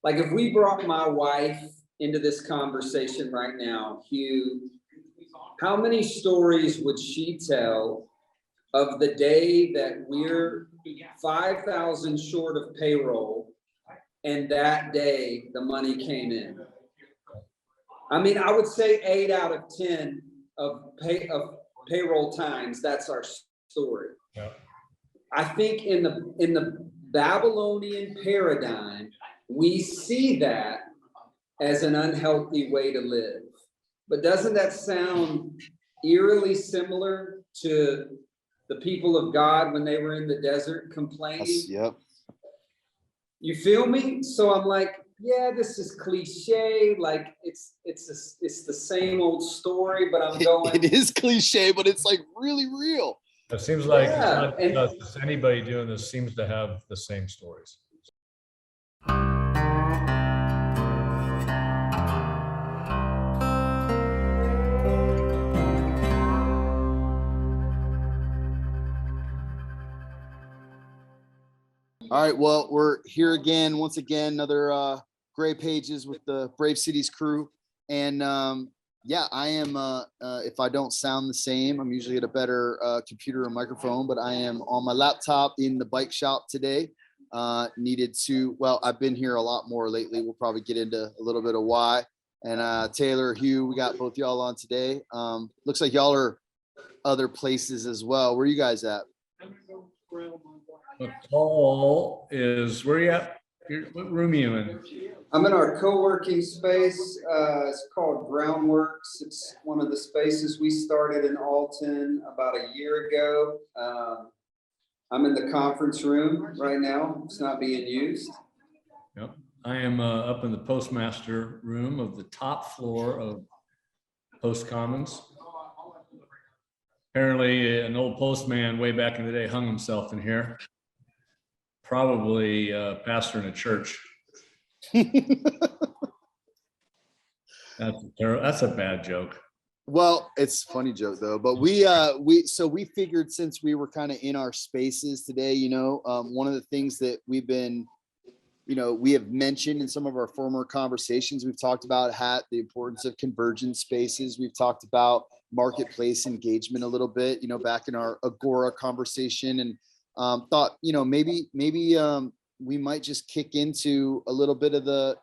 like if we brought my wife into this conversation right now, Hugh, how many stories would she tell of the day that we're 5,000 short of payroll and that day the money came in? I mean, I would say 8 out of 10 of payroll times, that's our story. Yeah. I think in the Babylonian paradigm, we see that as an unhealthy way to live. But doesn't that sound eerily similar to the people of God when they were in the desert complaining? Yep. You feel me? So I'm like, yeah, this is cliche. Like it's the same old story, but I'm going. It is cliche, but it's like really real. It seems like Yeah, anybody doing this seems to have the same stories. All right, well, we're here again, once again, another Gray Pages with the Brave Cities crew. And yeah, I am, if I don't sound the same, I'm usually at a better computer or microphone, but I am on my laptop in the bike shop today. Needed to, well, I've been here a lot more lately. We'll probably get into a little bit of why. And Taylor, Hugh, we got both y'all on today. Looks like y'all are other places as well. Where are you guys at? McCall is, where are you at? What room are you in? I'm in our co-working space. It's called Groundworks. It's one of the spaces we started in Alton about a year ago. I'm in the conference room right now. It's not being used. Yep. I am up in the postmaster room of the top floor of Post Commons. Apparently an old postman way back in the day hung himself in here. Probably pastor in a church. That's a bad joke. Well, it's a funny joke though, but we figured since we were kind of in our spaces today, one of the things that we've been, we have mentioned in some of our former conversations, we've talked about the importance of convergent spaces. We've talked about marketplace engagement a little bit, back in our Agora conversation, and thought, maybe we might just kick into a little bit of the,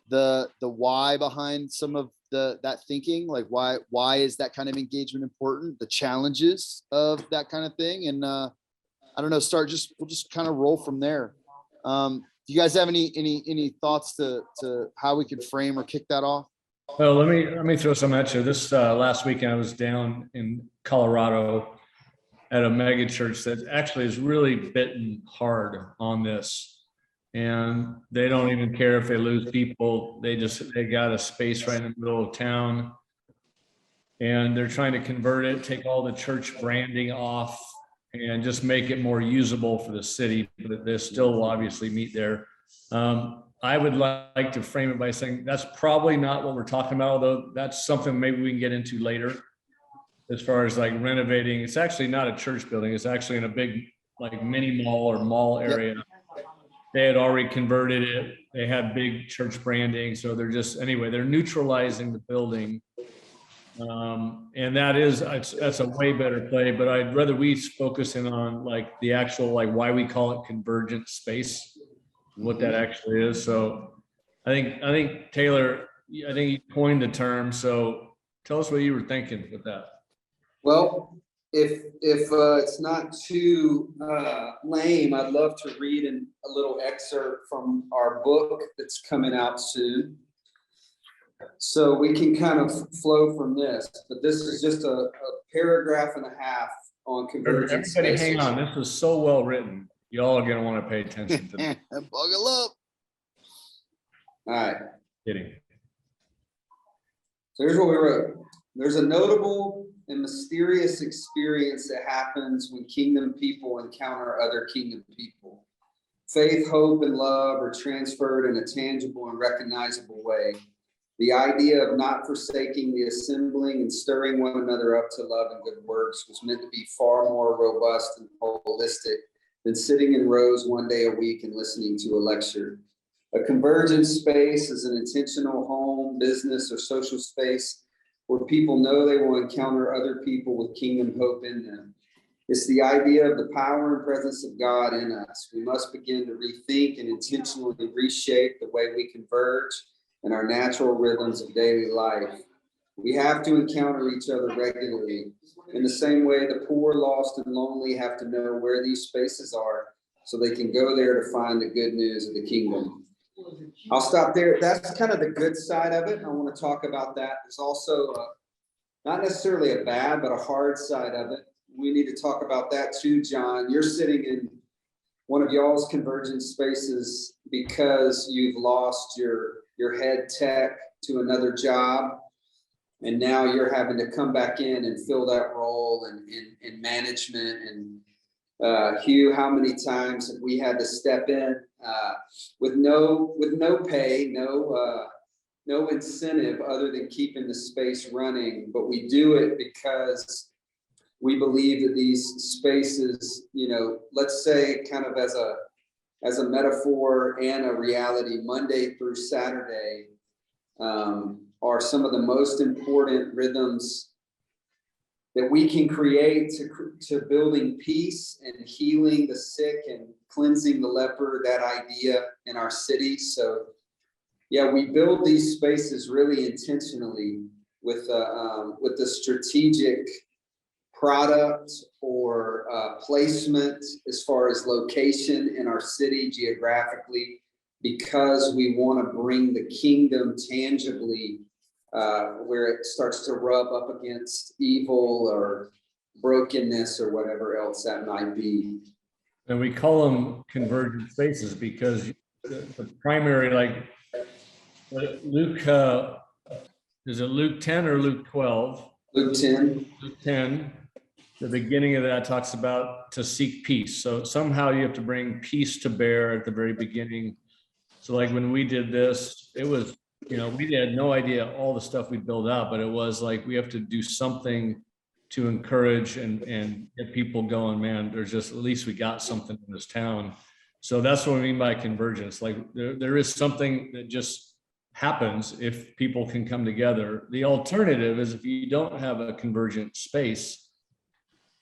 the why behind some of that thinking, like why is that kind of engagement important, the challenges of that kind of thing. And I don't know, we'll just kind of roll from there. Do you guys have any thoughts to how we could frame or kick that off? Well, let me throw some at you. This last weekend I was down in Colorado at a mega church that actually is really bitten hard on this, and they don't even care if they lose people. They got a space right in the middle of town, and they're trying to convert it, take all the church branding off, and just make it more usable for the city. But they still will obviously meet there. I would like to frame it by saying that's probably not what we're talking about, although that's something maybe we can get into later. As far as like renovating, it's actually not a church building. It's actually in a big like mini mall or mall area. Yep. They had already converted it. They had big church branding. So they're they're neutralizing the building. And that's a way better play, but I'd rather we focus in on like the actual, like why we call it convergent space, what that actually is. So I think Taylor, I think you coined the term. So tell us what you were thinking with that. Well, if it's not too lame, I'd love to read a little excerpt from our book that's coming out soon. So we can kind of flow from this, but this is just a paragraph and a half on convergent spaces. Everybody hang on, this is so well written. Y'all are gonna want to pay attention to this. Buckle up. All right. Kidding. So here's what we wrote. There's a notable and mysterious experience that happens when kingdom people encounter other kingdom people. Faith, hope, and love are transferred in a tangible and recognizable way. The idea of not forsaking the assembling and stirring one another up to love and good works was meant to be far more robust and holistic than sitting in rows one day a week and listening to a lecture. A convergent space is an intentional home, business, or social space where people know they will encounter other people with kingdom hope in them. It's the idea of the power and presence of God in us. We must begin to rethink and intentionally reshape the way we converge in our natural rhythms of daily life. We have to encounter each other regularly. In the same way, the poor, lost, and lonely have to know where these spaces are so they can go there to find the good news of the kingdom. I'll stop there. That's kind of the good side of it. I want to talk about that. There's also not necessarily a bad, but a hard side of it. We need to talk about that too, John. You're sitting in one of y'all's convergent spaces because you've lost your head tech to another job. And now you're having to come back in and fill that role in management. And Hugh, how many times have we had to step in with no pay, no incentive other than keeping the space running? But we do it because we believe that these spaces, let's say kind of as a metaphor and a reality, Monday through Saturday, are some of the most important rhythms that we can create to building peace and healing the sick and cleansing the leper, that idea in our city. So yeah, we build these spaces really intentionally with the strategic product or placement as far as location in our city geographically, because we want to bring the kingdom tangibly where it starts to rub up against evil or brokenness or whatever else that might be. And we call them convergent spaces because the primary, like Luke, is it Luke 10 or Luke 12? Luke 10. Luke 10, the beginning of that talks about to seek peace. So somehow you have to bring peace to bear at the very beginning. So like when we did this, it was, we had no idea all the stuff we'd build out, but it was like, we have to do something to encourage and get people going, man, there's just, at least we got something in this town. So that's what I mean by convergence. Like there is something that just happens if people can come together. The alternative is if you don't have a convergent space,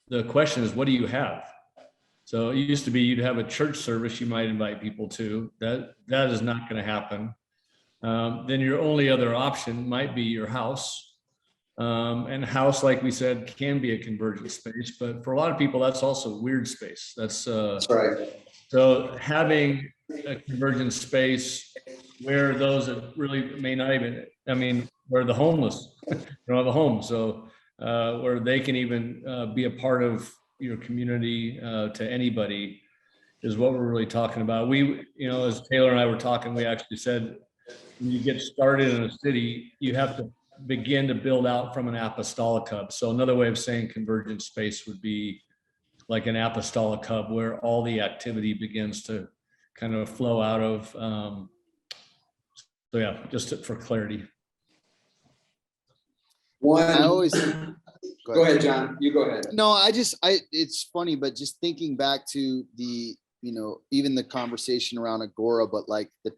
the question is, what do you have? So it used to be you'd have a church service you might invite people to. That is not going to happen. Then your only other option might be your house. And house, like we said, can be a convergent space, but for a lot of people, that's also weird space. That's right. So having a convergent space where those that really may not even, where the homeless don't have a home. So where they can even be a part of your community to anybody is what we're really talking about. We, as Taylor and I were talking, we actually said, when you get started in a city, you have to begin to build out from an apostolic hub. So another way of saying convergent space would be like an apostolic hub where all the activity begins to kind of flow out of. So yeah, just for clarity. I always go ahead, John. You go ahead. No, it's funny, but just thinking back to the, even the conversation around Agora, but like the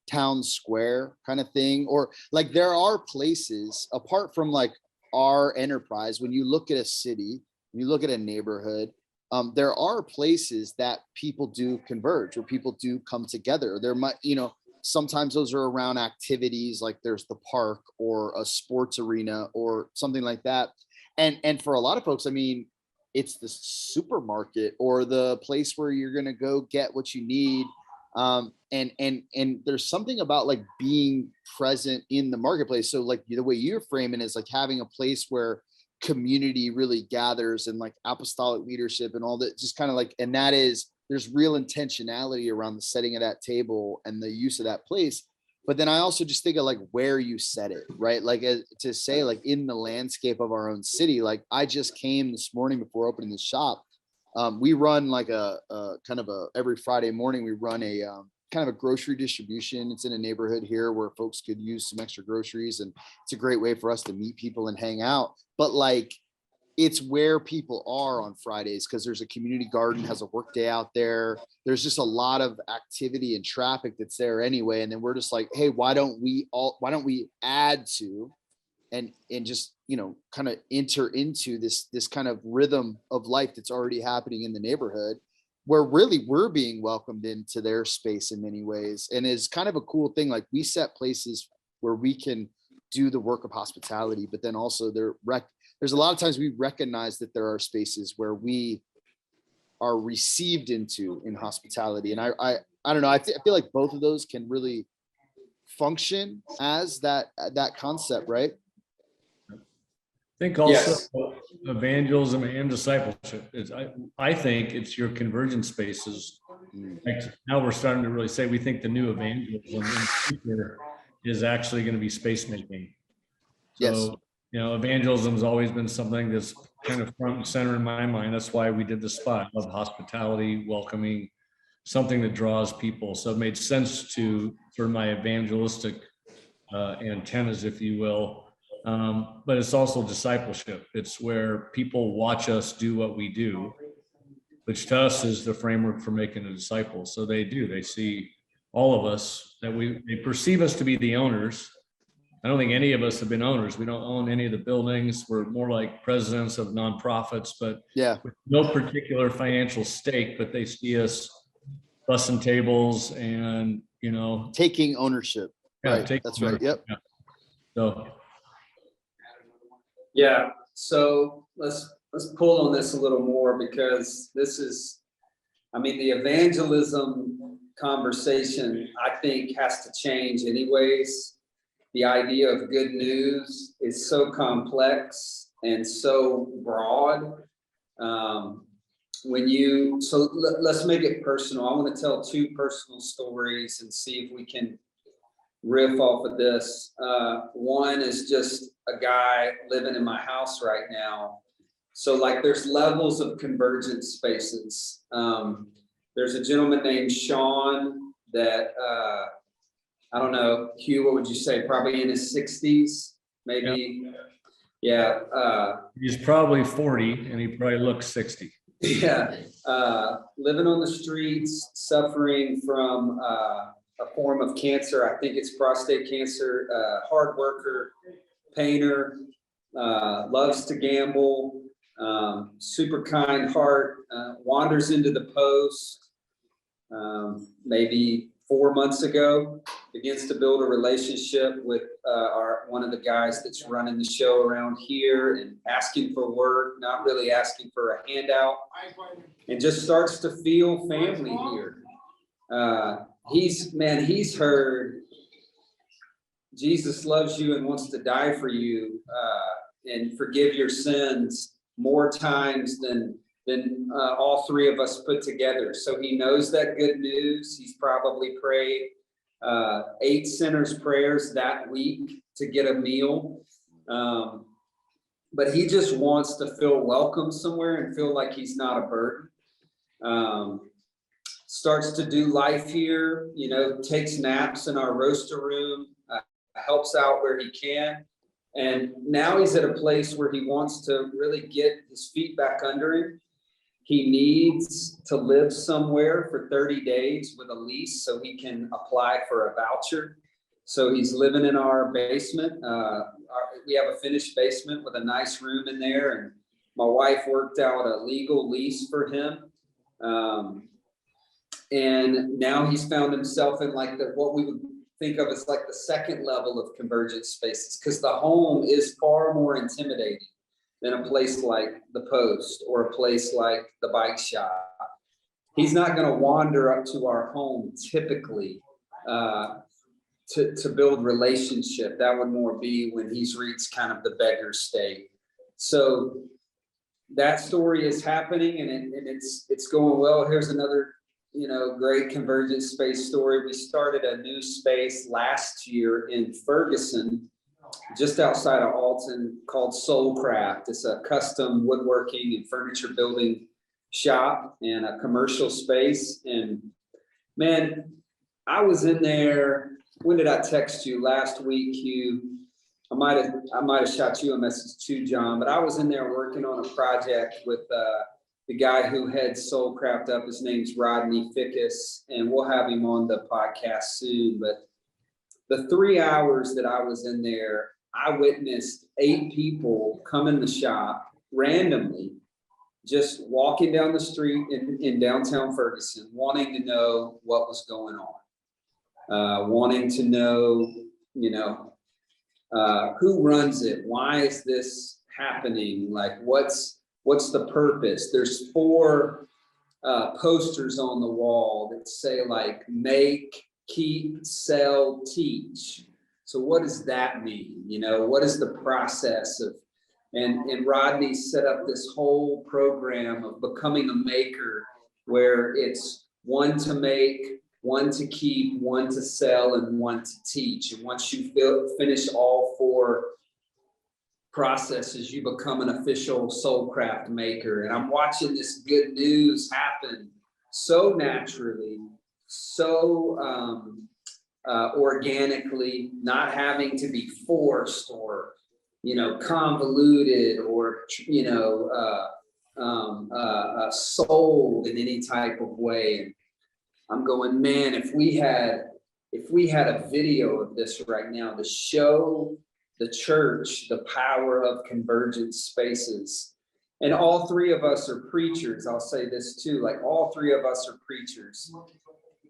town square kind of thing, or like there are places apart from like our enterprise. When you look at a city, when you look at a neighborhood, there are places that people do converge, where people do come together. There might, sometimes those are around activities, like there's the park or a sports arena or something like that. And for a lot of folks, it's the supermarket or the place where you're going to go get what you need. And there's something about like being present in the marketplace. So like the way you're framing is like having a place where community really gathers and like apostolic leadership and all that, just kind of like, and that is, there's real intentionality around the setting of that table and the use of that place. But then I also just think of like where you set it, right? Like to say like in the landscape of our own city, like I just came this morning before opening the shop. We run like a kind of every Friday morning, we run a kind of a grocery distribution. It's in a neighborhood here where folks could use some extra groceries. And it's a great way for us to meet people and hang out. But like it's where people are on Fridays because there's a community garden, has a work day out there. There's just a lot of activity and traffic that's there anyway. And then we're just like, hey, why don't we add to and just, you know, kind of enter into this kind of rhythm of life that's already happening in the neighborhood, where really we're being welcomed into their space in many ways. And is kind of a cool thing. Like, we set places where we can do the work of hospitality, but then also there's a lot of times we recognize that there are spaces where we are received into in hospitality. And I don't know, I feel like both of those can really function as that concept, right? I think also Yes. evangelism and discipleship is, I think it's your convergence spaces. Like, now we're starting to really say we think the new evangelism in the future is actually going to be space making. Yes. So, you know, evangelism has always been something that's kind of front and center in my mind. That's why we did the spot of hospitality, welcoming, something that draws people. So it made sense for my evangelistic antennas, if you will. But it's also discipleship. It's where people watch us do what we do, which to us is the framework for making a disciple. So they see all of us, that they perceive us to be the owners. I don't think any of us have been owners. We don't own any of the buildings. We're more like presidents of nonprofits, but Yeah. with no particular financial stake, but they see us bussing tables and, you know. Taking ownership. Yeah, Right. That's right. Yep. Yeah. So. Yeah, so let's pull on this a little more, because this is, I mean, the evangelism conversation, I think, has to change anyways. The idea of good news is so complex and so broad. Let's make it personal. I want to tell two personal stories and see if we can riff off of this. One is just a guy living in my house right now. So like, there's levels of convergent spaces. There's a gentleman named Sean that, I don't know, Hugh, what would you say? Probably in his 60s, maybe. Yeah. He's probably 40 and he probably looks 60. Yeah. Living on the streets, suffering from a form of cancer. I think it's prostate cancer. Hard worker, painter, loves to gamble, super kind heart, wanders into the post maybe 4 months ago, begins to build a relationship with one of the guys that's running the show around here, and asking for work, not really asking for a handout, and just starts to feel family here. He's heard Jesus loves you and wants to die for you and forgive your sins more times than all three of us put together. So he knows that good news. He's probably prayed 8 sinners' prayers that week to get a meal. But he just wants to feel welcome somewhere and feel like he's not a burden. Starts to do life here, you know, takes naps in our roaster room, helps out where he can. And now he's at a place where he wants to really get his feet back under him. He needs to live somewhere for 30 days with a lease so he can apply for a voucher. So he's living in our basement. We have a finished basement with a nice room in there, and my wife worked out a legal lease for him. And now he's found himself in like what we would think of as like the second level of convergent spaces, because the home is far more intimidating than a place like the Post or a place like the bike shop. He's not going to wander up to our home typically to build relationship. That would more be when he's reached kind of the beggar state. So that story is happening, and it's going well. Here's another, you know, great convergent space story. We started a new space last year in Ferguson, just outside of Alton, called Soulcraft. It's a custom woodworking and furniture building shop and a commercial space. And man, I was in there. When did I text you? Last week, Hugh. I might have shot you a message too, John, but I was in there working on a project with the guy who heads Soulcraft up. His name's Rodney Fickus, and we'll have him on the podcast soon. But the 3 hours that I was in there, I witnessed 8 people come in the shop randomly, just walking down the street in downtown Ferguson, wanting to know what was going on, wanting to know, who runs it? Why is this happening? Like, what's the purpose? There's 4 posters on the wall that say like make, keep, sell, teach. So what does that mean? What is the process of, and Rodney set up this whole program of becoming a maker where it's 1 to make, 1 to keep, 1 to sell, and 1 to teach. And once you finish all 4 processes, you become an official Soulcraft maker. And I'm watching this good news happen so naturally, so organically, not having to be forced or convoluted or sold in any type of way. I'm going, man, if we had a video of this right now to show the church the power of convergent spaces. And all 3 of us are preachers. I'll say this too, like all 3 of us are preachers.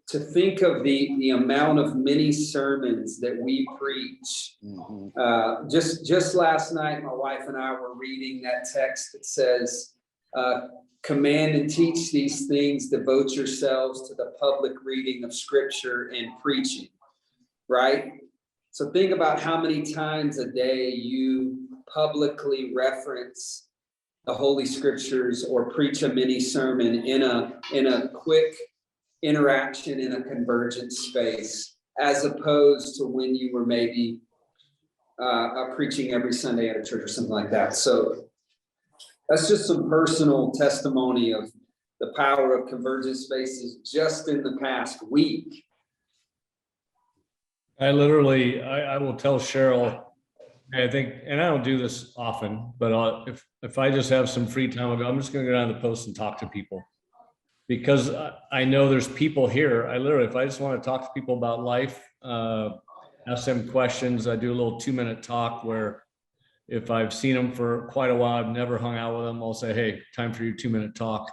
To think of the amount of many sermons that we preach. Mm-hmm. Just last night, my wife and I were reading that text that says, command and teach these things, devote yourselves to the public reading of scripture and preaching, right? So think about how many times a day you publicly reference the Holy Scriptures or preach a mini sermon in a quick interaction in a convergent space, as opposed to when you were maybe preaching every Sunday at a church or something like that. So that's just some personal testimony of the power of convergent spaces just in the past week. I will tell Cheryl, I think, and I don't do this often, but if I just have some free time, I'm just going to go down to the post and talk to people, because I know there's people here. If I just want to talk to people about life, ask them questions. I do a little 2-minute talk where if I've seen them for quite a while, I've never hung out with them, I'll say, hey, time for your 2-minute talk.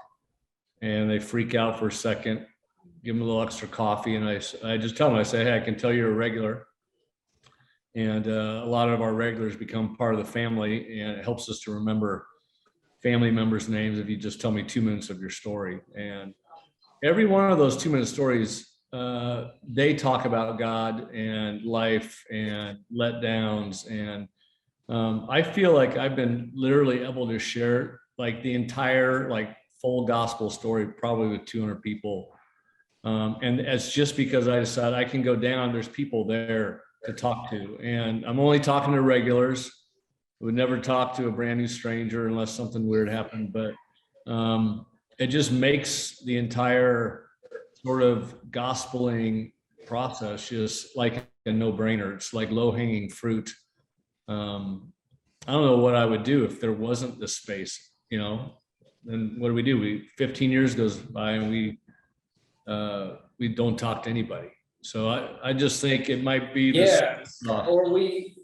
And they freak out for a second, give them a little extra coffee. And I just tell them, I say, hey, I can tell you're a regular. And a lot of our regulars become part of the family, and it helps us to remember family members' names if you just tell me 2 minutes of your story. And every one of those 2-minute stories, they talk about God and life and letdowns. And I feel like I've been literally able to share like the entire full gospel story probably with 200 people. And it's just because I decided I can go down, there's people there to talk to. And I'm only talking to regulars. I would never talk to a brand new stranger unless something weird happened. But it just makes the entire sort of gospeling process just like a no-brainer. It's like low-hanging fruit. I don't know what I would do if there wasn't this space, then what do? 15 years goes by and we don't talk to anybody. So I just think it might be this. Yeah, or we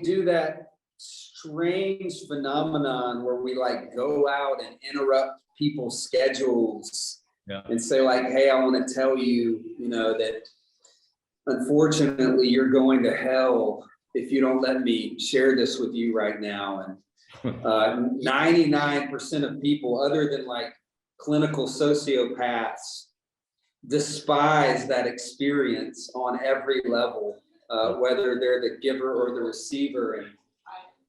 do that strange phenomenon where we go out and interrupt people's schedules. Yeah. And say hey, I want to tell you, that unfortunately you're going to hell if you don't let me share this with you right now. And 99% of people, other than clinical sociopaths, despise that experience on every level, whether they're the giver or the receiver. And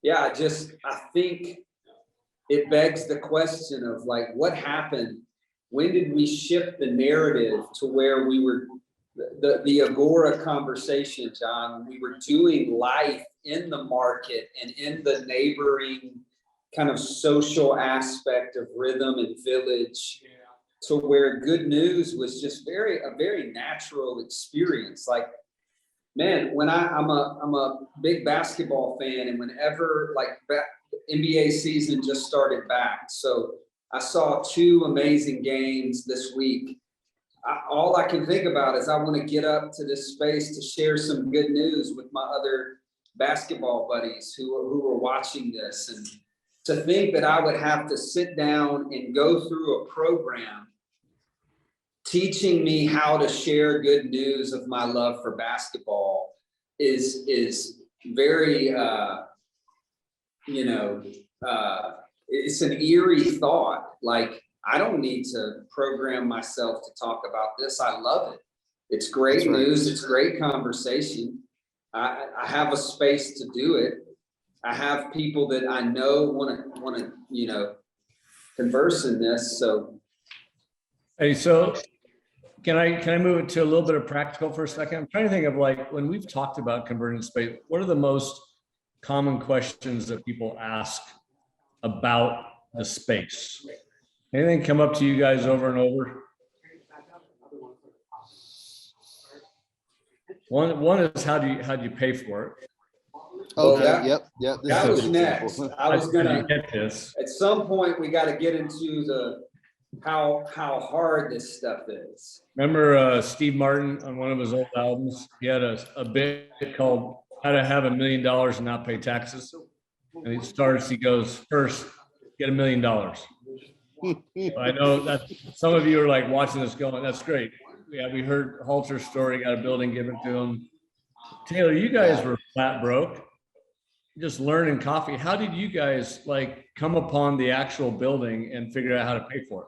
yeah, I think it begs the question of what happened? When did we shift the narrative to where we were the Agora conversation, John? We were doing life in the market and in the neighboring kind of social aspect of Rhythm and Village, to where good news was just a very natural experience. man, when I'm a big basketball fan, and whenever like NBA season just started back, so I saw two amazing games this week. All I can think about is I want to get up to this space to share some good news with my other basketball buddies who are watching this, and to think that I would have to sit down and go through a program teaching me how to share good news of my love for basketball is very it's an eerie thought. Like, I don't need to program myself to talk about this. I love it. It's great That's right. news. It's great conversation. I have a space to do it. I have people that I know want to converse in this. So Hey, so can I move it to a little bit of practical for a second? I'm trying to think of, like, when we've talked about converting space, what are the most common questions that people ask about the space? Anything come up to you guys over and over? One is how do you pay for it? Well, Okay, yep. This that is a was good next. example. I was How do you gonna, get this. at some point, we got to get into how hard this stuff is. Remember Steve Martin on one of his old albums? He had a bit called "How to Have $1 Million and Not Pay Taxes." And he goes, first, get $1 million. I know that some of you are like watching this going, that's great. Yeah, we heard Halter's story, got a building given to him. Taylor, you guys were flat broke, just learning coffee. How did you guys like come upon the actual building and figure out how to pay for it?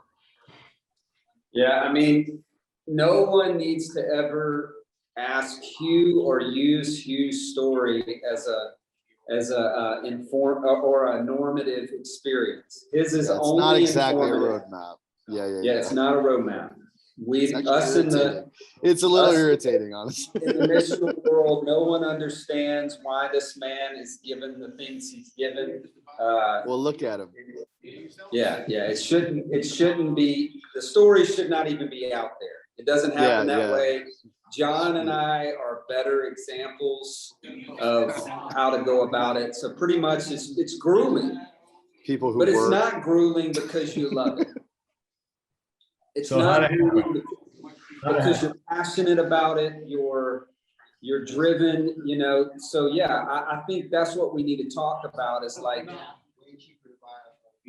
Yeah, I mean, no one needs to ever ask Hugh or use Hugh's story as a inform or a normative experience. His is It's only not exactly a informative. roadmap. Yeah, it's not a roadmap. It's actually it's a little us- irritating, honestly. in the missional world, no one understands why this man is given the things he's given. Well, look at him. Yeah, it shouldn't be, the story should not even be out there. It doesn't happen that way. John and I are better examples of how to go about it. So pretty much it's grueling, People who but it's work. not grueling because you love it. It's So how not to grueling because you're passionate about it. You're driven, so yeah, I think that's what we need to talk about is like,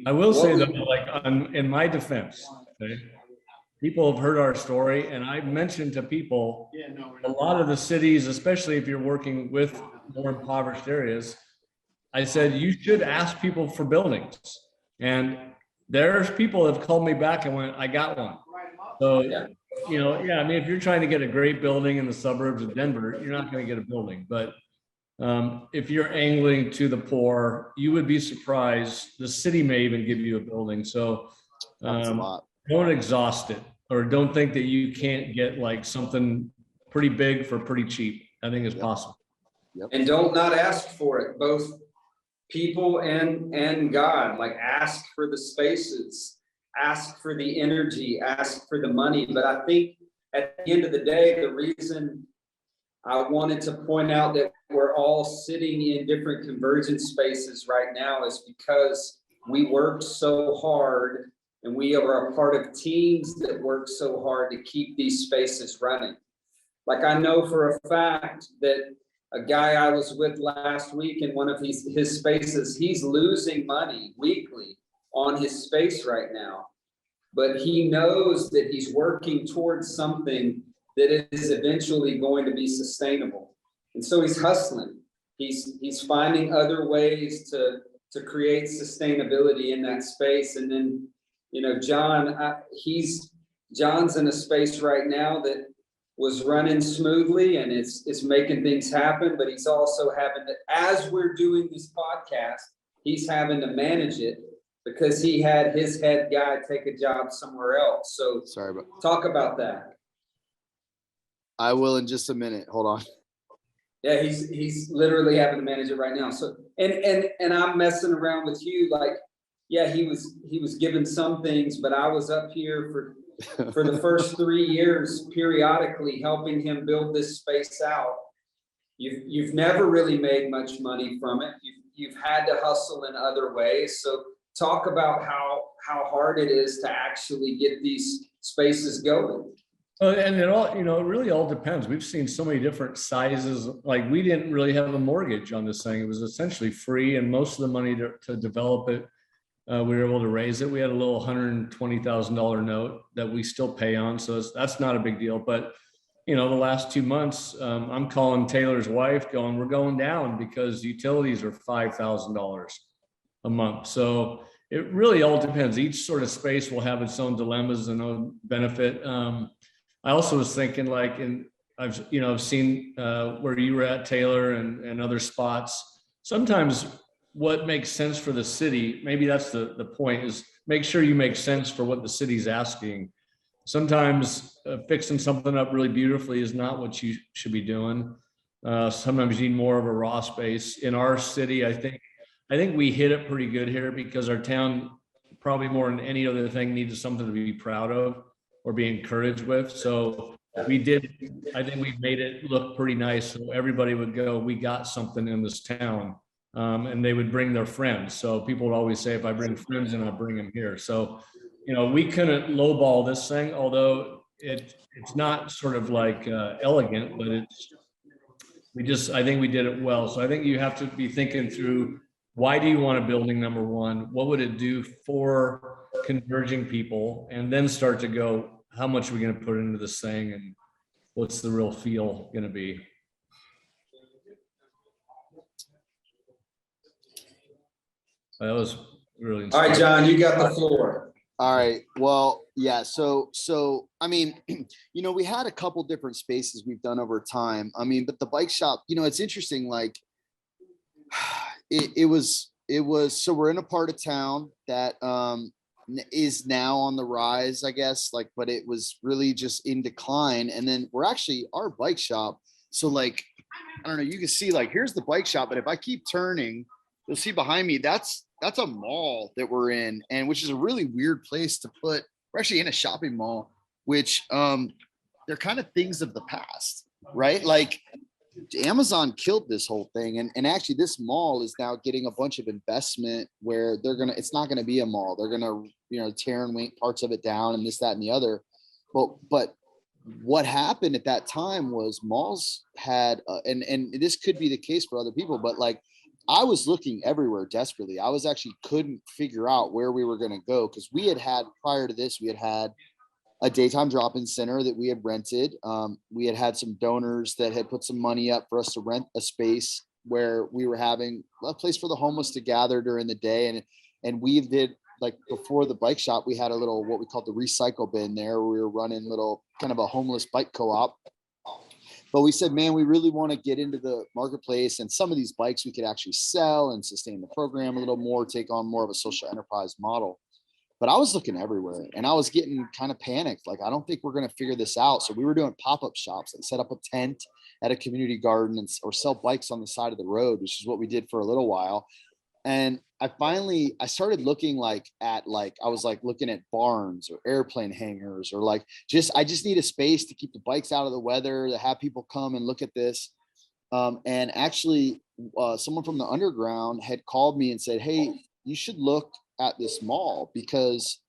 I will say though, like in my defense, okay, people have heard our story, and I've mentioned to people, a lot of the cities, especially if you're working with more impoverished areas, I said, you should ask people for buildings. And there's people that have called me back and went, I got one. So, Yeah. I mean, if you're trying to get a great building in the suburbs of Denver, you're not going to get a building. But if you're angling to the poor, you would be surprised. The city may even give you a building. So That's a lot. don't exhaust it, or don't think that you can't get like something pretty big for pretty cheap. I think it's possible. and don't not ask for it, both people and God, like ask for the spaces, ask for the energy, ask for the money. But I think at the end of the day, the reason I wanted to point out that we're all sitting in different convergence spaces right now is because we worked so hard, and we are a part of teams that work so hard to keep these spaces running. Like, I know for a fact that a guy I was with last week in one of his spaces, he's losing money weekly on his space right now, but he knows that he's working towards something that is eventually going to be sustainable. And so he's hustling. He's finding other ways to create sustainability in that space. And then, John's in a space right now that was running smoothly and it's making things happen, but he's also having to, as we're doing this podcast, he's having to manage it because he had his head guy take a job somewhere else. So Sorry, but talk about that. I will in just a minute. Hold on. Yeah, he's literally having to manage it right now. So and I'm messing around with you, like, yeah, he was given some things, but I was up here for the first 3 years periodically helping him build this space out. you've never really made much money from it. You've had to hustle in other ways. So talk about how hard it is to actually get these spaces going. And it all, you know, it really all depends. We've seen so many different sizes. Like we didn't really have a mortgage on this thing. It was essentially free, and most of the money to develop it, we were able to raise it. We had a little $120,000 note that we still pay on, so that's not a big deal. But you know, the last 2 months, I'm calling Taylor's wife, going, "We're going down because utilities are $5,000 a month." So it really all depends. Each sort of space will have its own dilemmas and own benefit. I also was thinking like, I've seen where you were at, Taylor, and other spots. Sometimes what makes sense for the city, maybe that's the point, is make sure you make sense for what the city's asking. Sometimes fixing something up really beautifully is not what you should be doing. Sometimes you need more of a raw space. In our city, I think we hit it pretty good here because our town, probably more than any other thing, needed something to be proud of or be encouraged with. So we did, I think we made it look pretty nice. So everybody would go, "We got something in this town." And they would bring their friends. So people would always say, "If I bring friends in, I bring them here." So, you know, we couldn't lowball this thing, although it's not sort of like elegant, but I think we did it well. So I think you have to be thinking through, why do you want a building, number one? What would it do for converging people? And then start to go, how much are we going to put into this thing, and what's the real feel going to be? That was really All right, John, you got the floor. All right. Well, yeah. So, I mean, you know, we had a couple different spaces we've done over time. I mean, but the bike shop, you know, it's interesting. Like it was, so we're in a part of town that, is now on the rise, I guess, like, but it was really just in decline. And then we're actually our bike shop. So like, I don't know, you can see like, here's the bike shop, but if I keep turning, you'll see behind me, that's a mall that we're in, and which is a really weird place to put. We're actually in a shopping mall, which they're kind of things of the past, right? Like Amazon killed this whole thing, and actually this mall is now getting a bunch of investment where it's not gonna be a mall. They're gonna, you know, tear and wink parts of it down and this, that, and the other. But what happened at that time was malls had, and this could be the case for other people, but like I was looking everywhere desperately. I was actually couldn't figure out where we were going to go, because we had prior to this, we had a daytime drop-in center that we had rented. We had some donors that had put some money up for us to rent a space where we were having a place for the homeless to gather during the day. And we did, like, before the bike shop, we had a little, what we called the recycle bin there, where we were running little kind of a homeless bike co-op. But we said, man, we really want to get into the marketplace, and some of these bikes we could actually sell and sustain the program a little more, take on more of a social enterprise model. But I was looking everywhere, and I was getting kind of panicked. Like, I don't think we're going to figure this out. So we were doing pop-up shops, like set up a tent at a community garden or sell bikes on the side of the road, which is what we did for a little while. And I started looking I was like looking at barns or airplane hangars, or like, I just need a space to keep the bikes out of the weather, to have people come and look at this. And actually someone from the underground had called me and said, "Hey, you should look at this mall, because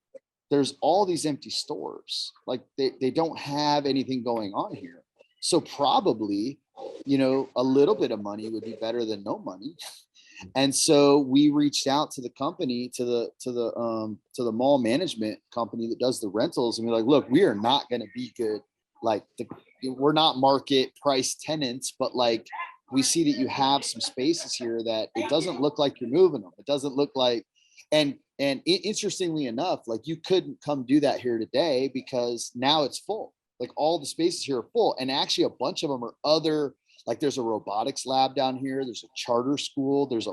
there's all these empty stores. Like they don't have anything going on here. So probably, you know, a little bit of money would be better than no money." And so we reached out to the company, to the mall management company that does the rentals, and we're like, "Look, we are not going to be good. Like we're not market price tenants, but like we see that you have some spaces here that it doesn't look like you're moving them. It doesn't look like." And interestingly enough, like you couldn't come do that here today because now it's full. Like all the spaces here are full, and actually a bunch of them are other. Like there's a robotics lab down here. There's a charter school. There's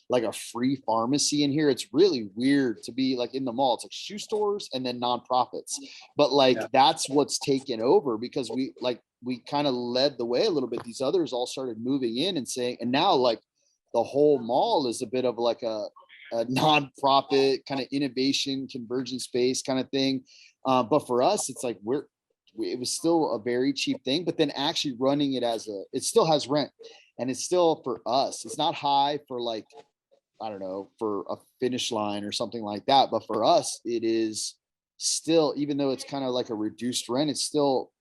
like a free pharmacy in here. It's really weird to be like in the mall. It's like shoe stores and then nonprofits. But like that's what's taken over, because we kind of led the way a little bit. These others all started moving in and saying, and now like the whole mall is a bit of like a nonprofit kind of innovation convergence space kind of thing. But for us, it's like it was still a very cheap thing, but then actually running it it still has rent, and it's still, for us, it's not high for like, I don't know, for a Finish Line or something like that. But for us, it is still, even though it's kind of like a reduced rent, it's still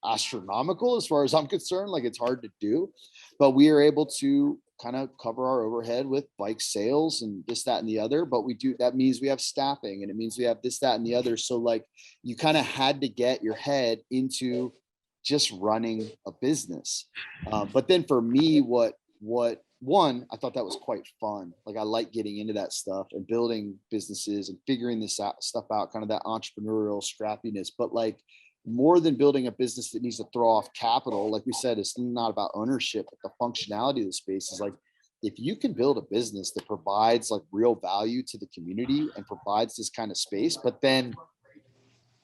astronomical as far as I'm concerned. Like, it's hard to do, but we are able to kind of cover our overhead with bike sales and this, that, and the other. But that means we have staffing, and it means we have this, that, and the other. So like, you kind of had to get your head into just running a business. But then for me, one, I thought that was quite fun. Like, I like getting into that stuff and building businesses and figuring this stuff out, kind of that entrepreneurial scrappiness. But like, more than building a business that needs to throw off capital, like we said, it's not about ownership, but the functionality of the space is like, if you can build a business that provides like real value to the community and provides this kind of space, but then,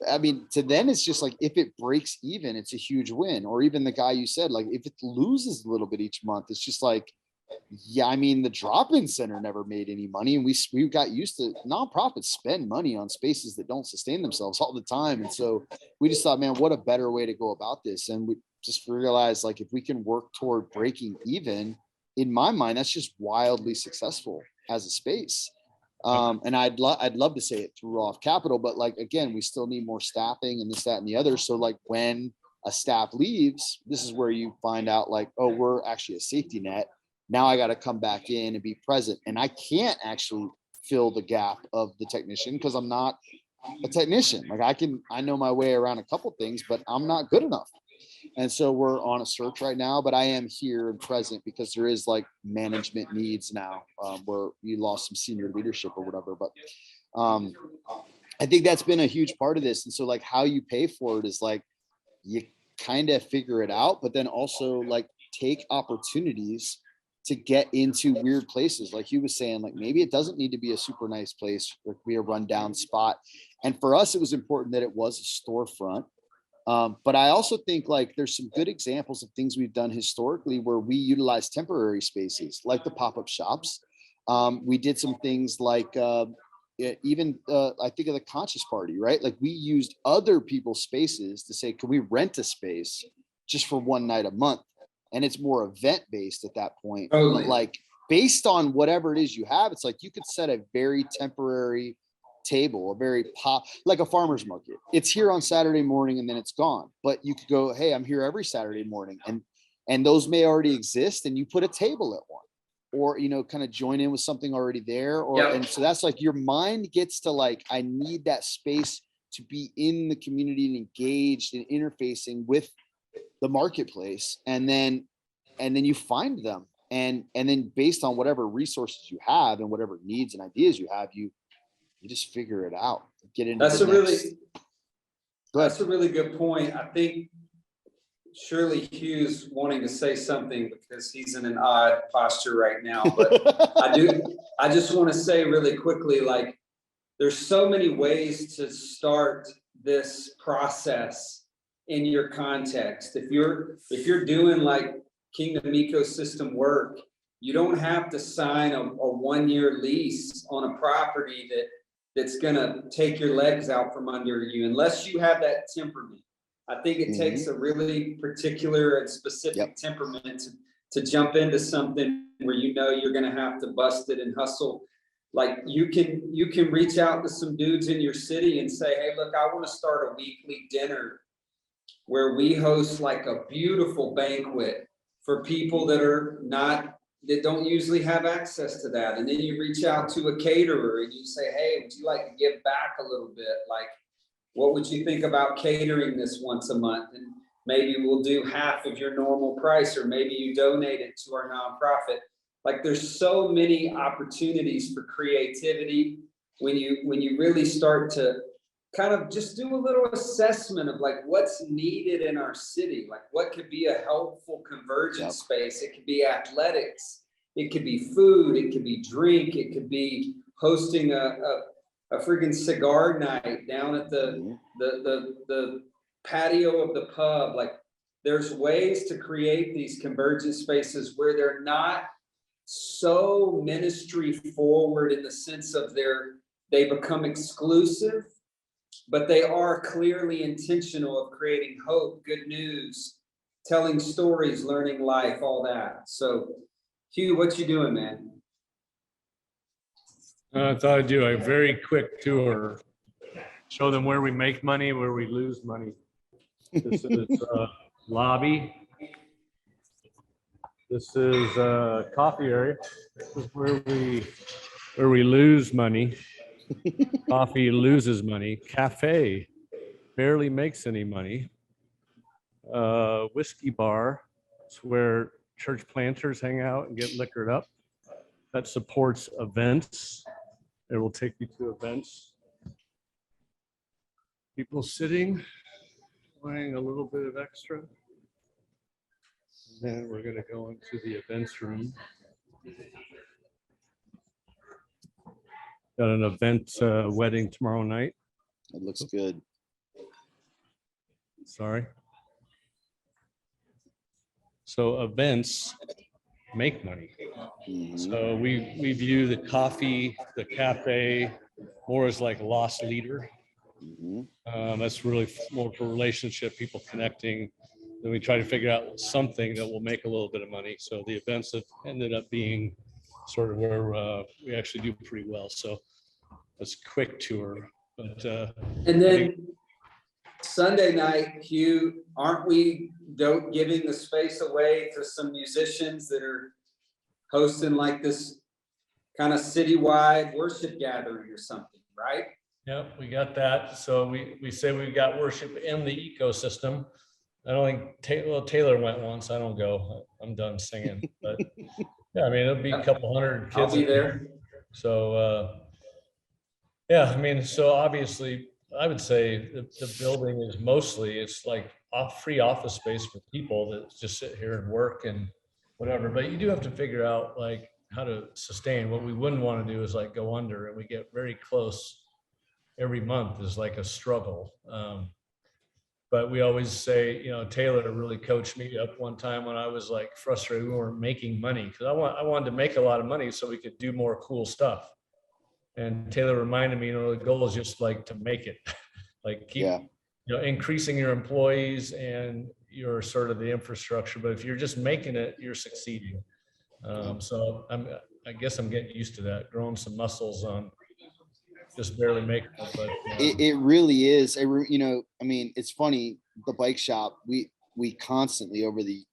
I mean, to then it's just like, if it breaks even, it's a huge win. Or even the guy you said, like, if it loses a little bit each month, it's just like, yeah, I mean, the drop-in center never made any money, and we got used to nonprofits spend money on spaces that don't sustain themselves all the time. And so we just thought, man, what a better way to go about this. And we just realized, like, if we can work toward breaking even, in my mind, that's just wildly successful as a space. And I'd love to say it threw off capital, but like, again, we still need more staffing and this, that, and the other. So like, when a staff leaves, this is where you find out, like, oh, we're actually a safety net. Now I got to come back in and be present. And I can't actually fill the gap of the technician because I'm not a technician. Like, I know my way around a couple things, but I'm not good enough. And so we're on a search right now, but I am here and present because there is like management needs now, where you lost some senior leadership or whatever. But I think that's been a huge part of this. And so like, how you pay for it is like, you kind of figure it out, but then also like take opportunities to get into weird places. Like he was saying, like, maybe it doesn't need to be a super nice place, like be a rundown spot. And for us, it was important that it was a storefront. But I also think like there's some good examples of things we've done historically where we utilize temporary spaces, like the pop-up shops. We did some things like I think of the Conscious Party, right? Like, we used other people's spaces to say, can we rent a space just for one night a month? And it's more event based at that point. Totally. But like, based on whatever it is you have, it's like you could set a very temporary table, like a farmer's market. It's here on Saturday morning and then it's gone. But you could go, hey, I'm here every Saturday morning, and those may already exist, and you put a table at one, or kind of join in with something already there. And so that's like, your mind gets to like, I need that space to be in the community and engaged and interfacing with the marketplace, and then you find them, and then based on whatever resources you have and whatever needs and ideas you have, you just figure it out. Get into That's a really good point. I think surely Hugh's wanting to say something because he's in an odd posture right now. But I just want to say really quickly, like, there's so many ways to start this process in your context. If you're doing like Kingdom Ecosystem work, you don't have to sign a 1-year lease on a property that's gonna take your legs out from under you, unless you have that temperament. I think it takes a really particular and specific temperament to jump into something where you're gonna have to bust it and hustle. Like, you can reach out to some dudes in your city and say, hey, look, I want to start a weekly dinner where we host like a beautiful banquet for people that don't usually have access to that. And then you reach out to a caterer and you say, hey, would you like to give back a little bit? Like, what would you think about catering this once a month? And maybe we'll do half of your normal price, or maybe you donate it to our nonprofit. Like, there's so many opportunities for creativity when you really start to kind of just do a little assessment of like what's needed in our city, like what could be a helpful convergence space. It could be athletics, it could be food, it could be drink, it could be hosting a friggin' cigar night down at the patio of the pub. Like, there's ways to create these convergence spaces where they're not so ministry forward in the sense of they become exclusive, but they are clearly intentional of creating hope, good news, telling stories, learning life, all that. So, Hugh, what you doing, man? I thought I'd do a very quick tour, show them where we make money, where we lose money. This is lobby. This is coffee area. This is where we lose money. Coffee loses money. Cafe barely makes any money. Whiskey bar. It's where church planters hang out and get liquored up. That supports events. It will take you to events. People sitting, playing a little bit of extra. And then we're going to go into the events room. Got an event wedding tomorrow night. It looks good. Sorry. So events make money. Mhm. So we view the coffee, the cafe, more as like lost leader. Mhm. That's really more for relationship, people connecting. Then we try to figure out something that will make a little bit of money. So the events have ended up being sort of where we actually do pretty well. So it's a quick tour, but And then Sunday night, Hugh, aren't we giving the space away to some musicians that are hosting like this kind of citywide worship gathering or something, right? yep, we got that. So we say we got worship in the ecosystem. I don't think Taylor went once. I don't go. I'm done singing. But yeah, I mean, it'll be a couple hundred I'll kids be in there. So yeah, I mean, so obviously, I would say the building is mostly, it's like free office space for people that just sit here and work and whatever. But you do have to figure out like how to sustain. What we wouldn't want to do is like go under, and we get very close every month is like a struggle. But we always say, you know, Taylor really coached me up one time when I was like frustrated we weren't making money, because I wanted to make a lot of money so we could do more cool stuff. And Taylor reminded me, you know, the goal is just like to make it, like keep, Yeah. you know, increasing your employees and your sort of the infrastructure. But if you're just making it, you're succeeding. So I guess I'm getting used to that, growing some muscles on just barely making it. But It really is. You know, I mean, it's funny. The bike shop, we constantly over the,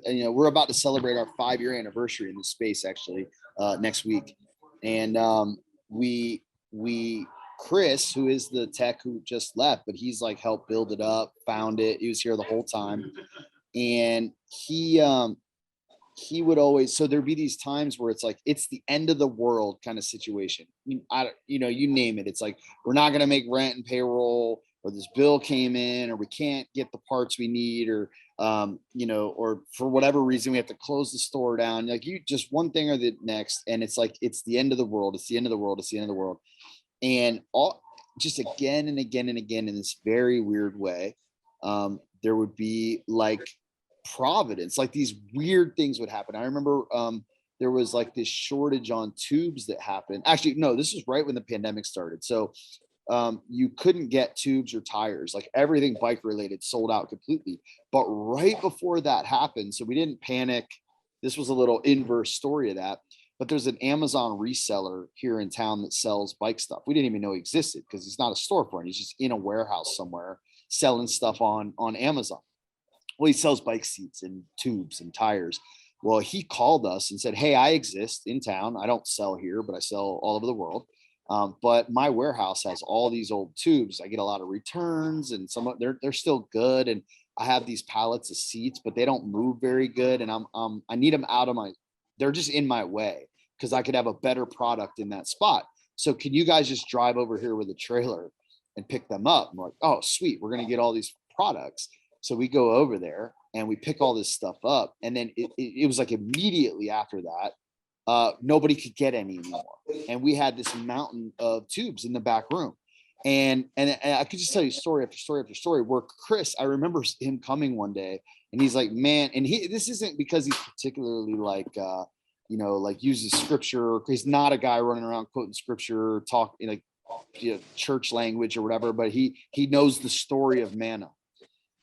you know, we're about to celebrate our 5-year anniversary in this space actually next week, and we Chris, who is the tech who just left, but he's like helped build it up, found it. He was here the whole time, and he would always, so there'd be these times where it's like it's the end of the world kind of situation. You know, you name it. It's like we're not going to make rent and payroll, or this bill came in, or we can't get the parts we need, or you know, or for whatever reason we have to close the store down. Like you just one thing or the next, and it's like it's the end of the world. It's the end of the world. It's the end of the world, and all just again and again and again in this very weird way. There would be like providence, like these weird things would happen. I remember there was like this shortage on tubes that happened. Actually, no, this was right when the pandemic started. So you couldn't get tubes or tires, like everything bike related sold out completely. But right before that happened, so we didn't panic. This was a little inverse story of that. But there's an Amazon reseller here in town that sells bike stuff. We didn't even know he existed because he's not a storefront. He's just in a warehouse somewhere selling stuff on Amazon. Well, he sells bike seats and tubes and tires. Well, he called us and said, "Hey, I exist in town. I don't sell here, but I sell all over the world. But my warehouse has all these old tubes. I get a lot of returns, and some of they're still good. And I have these pallets of seats, but they don't move very good. And I need them out of my. They're just in my way because I could have a better product in that spot. So can you guys just drive over here with a trailer and pick them up?" And we're like, "Oh, sweet. We're gonna get all these products." So we go over there and we pick all this stuff up. And then it was like immediately after that, nobody could get any anymore. And we had this mountain of tubes in the back room. And I could just tell you story after story after story where Chris, I remember him coming one day and he's like, man, and this isn't because he's particularly like, you know, like uses scripture. He's not a guy running around quoting scripture, talking like church language or whatever, but he knows the story of manna.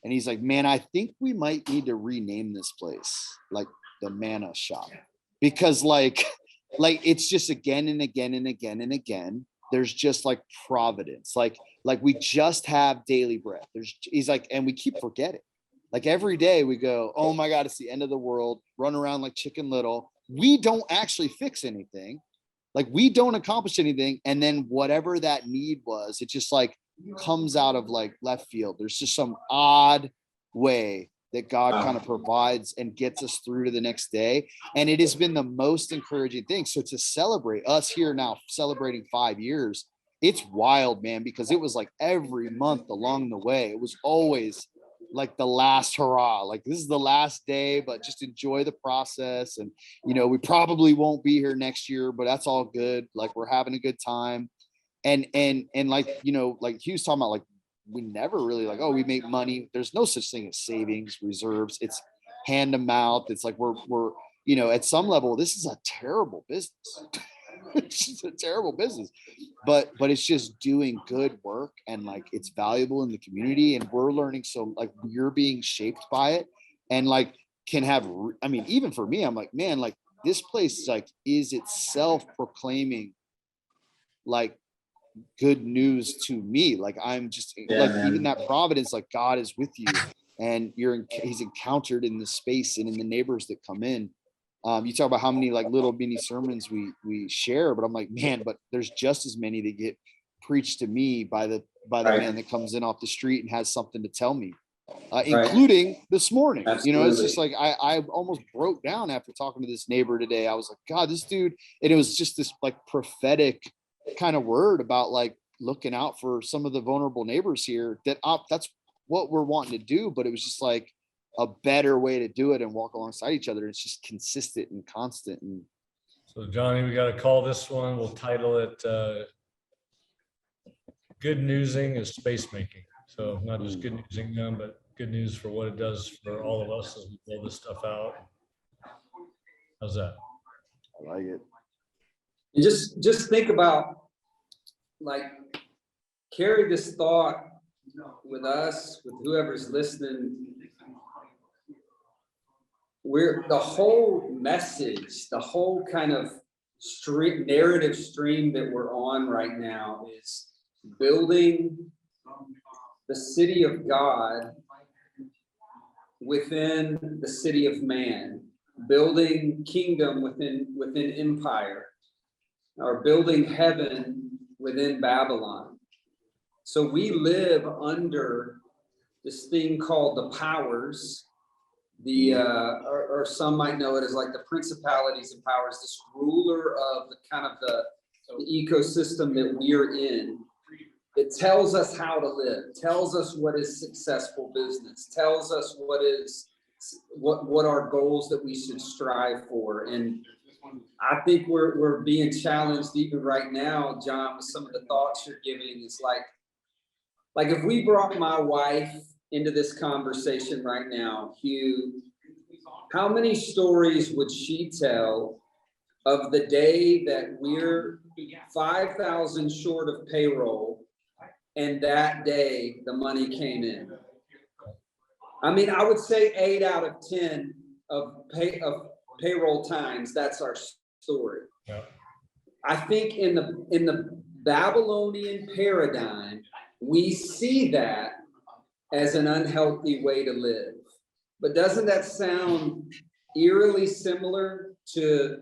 And he's like, man, I think we might need to rename this place like the Manna Shop, because like it's just again and again and again and again. There's just like providence, like we just have daily bread. He's like, and we keep forgetting. Like every day we go, oh my God, it's the end of the world, run around like Chicken Little. We don't actually fix anything. Like we don't accomplish anything. And then whatever that need was, it just like comes out of like left field. There's just some odd way that God kind of provides and gets us through to the next day. And it has been the most encouraging thing. So to celebrate us here now, celebrating 5 years, it's wild, man, because it was like every month along the way, it was always like the last hurrah, like this is the last day, but just enjoy the process. And, you know, we probably won't be here next year, but that's all good. Like we're having a good time. And like, you know, like he was talking about, like, we never really like, oh, we make money. There's no such thing as savings, reserves. It's hand to mouth. It's like we're, you know, at some level, this is a terrible business. It's just a terrible business, but it's just doing good work, and like it's valuable in the community, and we're learning. So like you're being shaped by it, and like can have, I mean, even for me, I'm like, man, like this place like is itself proclaiming like good news to me. Like I'm just like, even that providence, like God is with you, and he's encountered in the space and in the neighbors that come in. You talk about how many like little mini sermons we share, but I'm like, man, but there's just as many that get preached to me by the man that comes in off the street and has something to tell me, including this morning. Absolutely. You know, it's just like I almost broke down after talking to this neighbor today. I was like, God, this dude, and it was just this like prophetic kind of word about like looking out for some of the vulnerable neighbors here. That's what we're wanting to do, but it was just like a better way to do it and walk alongside each other. It's just consistent and constant. And so Johnny, we got to call this one, we'll title it Good Newsing is Space Making. So not just good newsing them, but good news for what it does for all of us as we build this stuff out. How's that? I like it. And just think about, like, carry this thought with us, with whoever's listening. We're the whole message, the whole kind of narrative stream that we're on right now is building the city of God within the city of man, building kingdom within empire, or building heaven within Babylon. So we live under this thing called the powers, or some might know it as like the principalities and powers, this ruler of the kind of the ecosystem that we're in. It tells us how to live, tells us what is successful business, tells us what our goals that we should strive for. And I think we're being challenged even right now, John, with some of the thoughts you're giving. It's like if we brought my wife into this conversation right now, Hugh, how many stories would she tell of the day that we're 5,000 short of payroll, and that day the money came in? I mean, I would say 8 out of 10 of payroll times, that's our story. Yeah. I think in the Babylonian paradigm, we see that as an unhealthy way to live. But doesn't that sound eerily similar to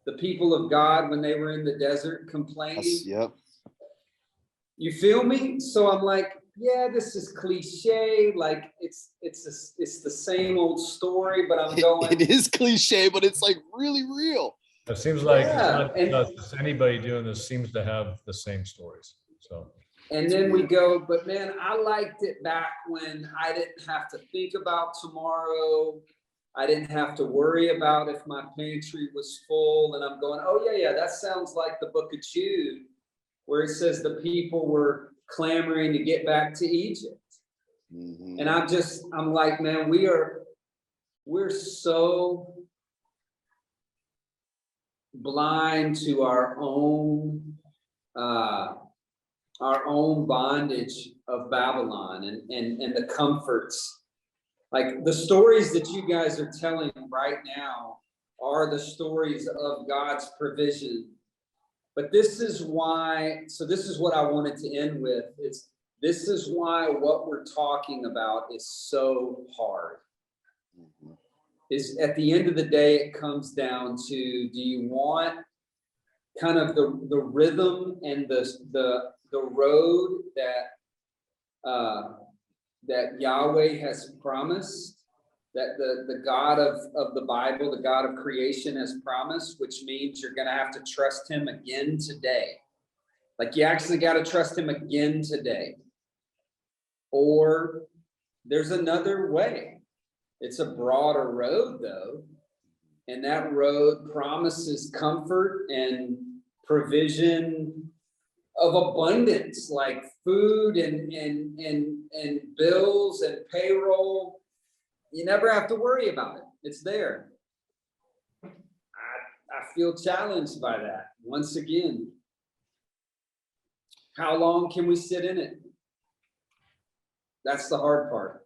the people of God when they were in the desert complaining? Yes, yep. You feel me? So I'm like, yeah, this is cliche. Like it's the same old story, but I'm going. It is cliche, but it's like really real. It seems like anybody doing this seems to have the same stories. So. And then we go, but man, I liked it back when I didn't have to think about tomorrow. I didn't have to worry about if my pantry was full. And I'm going, oh yeah, that sounds like the book of Jude, where it says the people were clamoring to get back to Egypt. Mm-hmm. And I'm like, man, we're so blind to our own our own bondage of Babylon and the comforts. Like the stories that you guys are telling right now are the stories of God's provision. But this is why, so this is what I wanted to end with, is this is why what we're talking about is so hard. Is at the end of the day, it comes down to, do you want kind of the rhythm and the road that Yahweh has promised, that the God of the Bible, the God of creation has promised, which means you're going to have to trust him again today. Like you actually got to trust him again today. Or there's another way. It's a broader road though. And that road promises comfort and provision of abundance, like food and bills and payroll. You never have to worry about it. It's there. I feel challenged by that once again. How long can we sit in it? That's the hard part.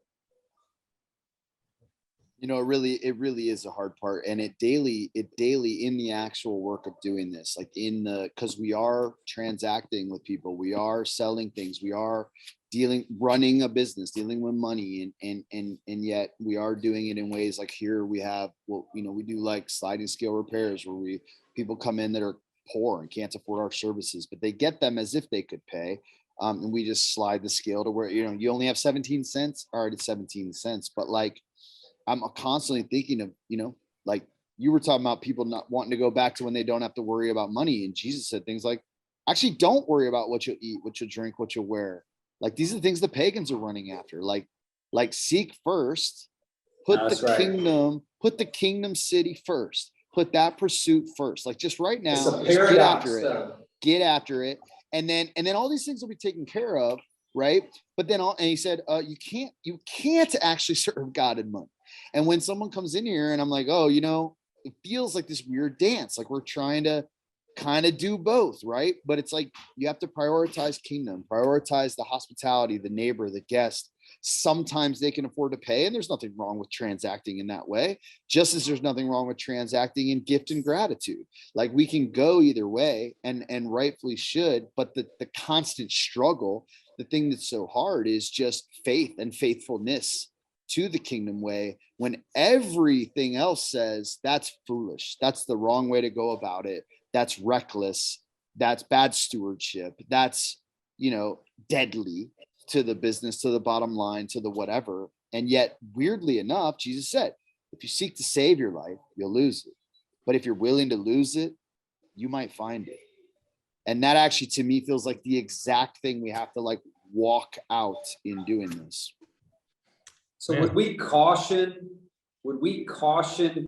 You know, it really is a hard part. And it daily in the actual work of doing this, like because we are transacting with people, we are selling things, we are running a business, dealing with money, and yet we are doing it in ways like here we have, well, you know, we do like sliding scale repairs where people come in that are poor and can't afford our services, but they get them as if they could pay. And we just slide the scale to where, you know, you only have 17 cents. All right, it's 17 cents, but like, I'm constantly thinking of, you know, like you were talking about people not wanting to go back to when they don't have to worry about money. And Jesus said things like, actually, don't worry about what you'll eat, what you'll drink, what you'll wear. Like these are the things the pagans are running after. Like seek first, put the kingdom city first, put that pursuit first. Like just right now, It's a just paradox, get after it. And then all these things will be taken care of. Right. But then and he said, you can't actually serve God in money. And when someone comes in here and I'm like, oh, you know, it feels like this weird dance, like we're trying to kind of do both, right? But it's like you have to prioritize kingdom, prioritize the hospitality, the neighbor, the guest. Sometimes they can afford to pay, and there's nothing wrong with transacting in that way, just as there's nothing wrong with transacting in gift and gratitude. Like we can go either way, and rightfully should, but the constant struggle, the thing that's so hard is just faith and faithfulness to the kingdom way, when everything else says that's foolish, that's the wrong way to go about it, that's reckless, that's bad stewardship, that's, you know, deadly to the business, to the bottom line, to the whatever. And yet, weirdly enough, Jesus said, if you seek to save your life, you'll lose it. But if you're willing to lose it, you might find it. And that actually, to me, feels like the exact thing we have to like walk out in doing this. So would we caution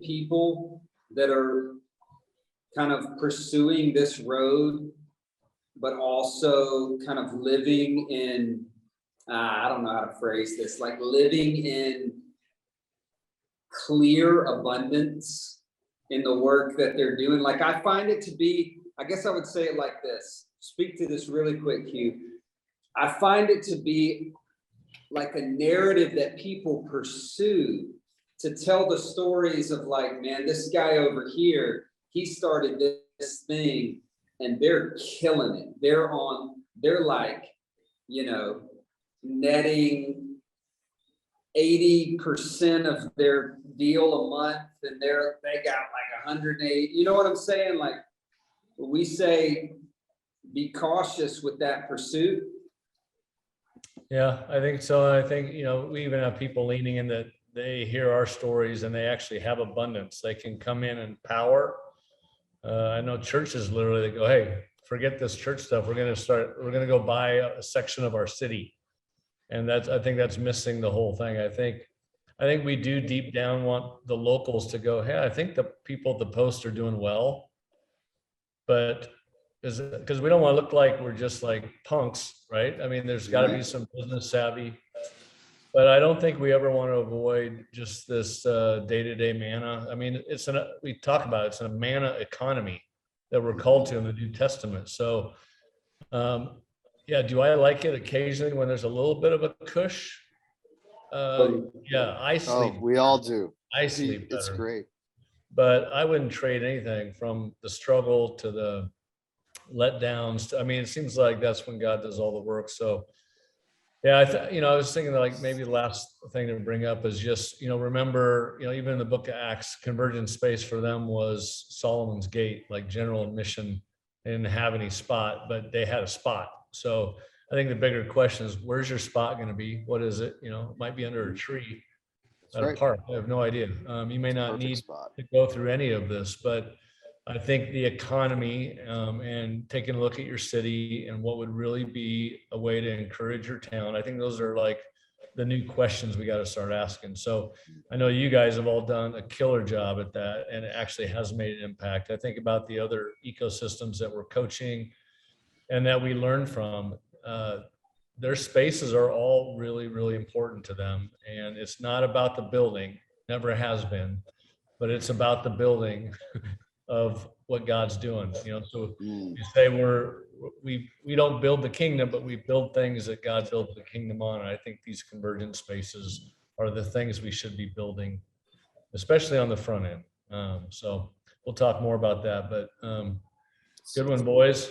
people that are kind of pursuing this road, but also kind of living in, I don't know how to phrase this, like living in clear abundance in the work that they're doing? Like I find it to be, I guess I would say it like this, speak to this really quick, Hugh. I find it to be like a narrative that people pursue to tell the stories of like, man, this guy over here, he started this thing and they're killing it. They're like, you know, netting 80% of their deal a month, and they got like 108. You know what I'm saying? Like we say, be cautious with that pursuit. Yeah, I think so. I think, you know, we even have people leaning in that they hear our stories and they actually have abundance. They can come in power. I know churches literally, they go, hey, forget this church stuff. We're going to go buy a section of our city. And I think that's missing the whole thing. I think we do deep down want the locals to go, hey, I think the people at the post are doing well, but because we don't want to look like we're just like punks, right? I mean, there's got to be some business savvy, but I don't think we ever want to avoid just this day-to-day manna. I mean, we talk about it's a manna economy that we're called to in the New Testament. So Yeah, do I like it occasionally when there's a little bit of a cush? Yeah, I sleep. Oh, we all do. I sleep It's better. great. But I wouldn't trade anything from the struggle to the letdowns. I mean, it seems like that's when God does all the work. So yeah, I was thinking that, like, maybe the last thing to bring up is just, remember, even in the book of Acts, convergent space for them was Solomon's Gate, like general admission. They didn't have any spot, but they had a spot. So I think the bigger question is, where's your spot going to be? What is it? It might be under a tree That's at a right. park. I have no idea. You may not Perfect need spot. to go through any of this, but I think the economy, and taking a look at your city and what would really be a way to encourage your town. I think those are like the new questions we got to start asking. So I know you guys have all done a killer job at that, and it actually has made an impact. I think about the other ecosystems that we're coaching and that we learn from. Their spaces are all really, really important to them. And it's not about the building, never has been, but it's about the building of what God's doing. So Mm, you say we don't build the kingdom, but we build things that God built the kingdom on. And I think these convergent spaces are the things we should be building, especially on the front end. So we'll talk more about that, but good one, boys.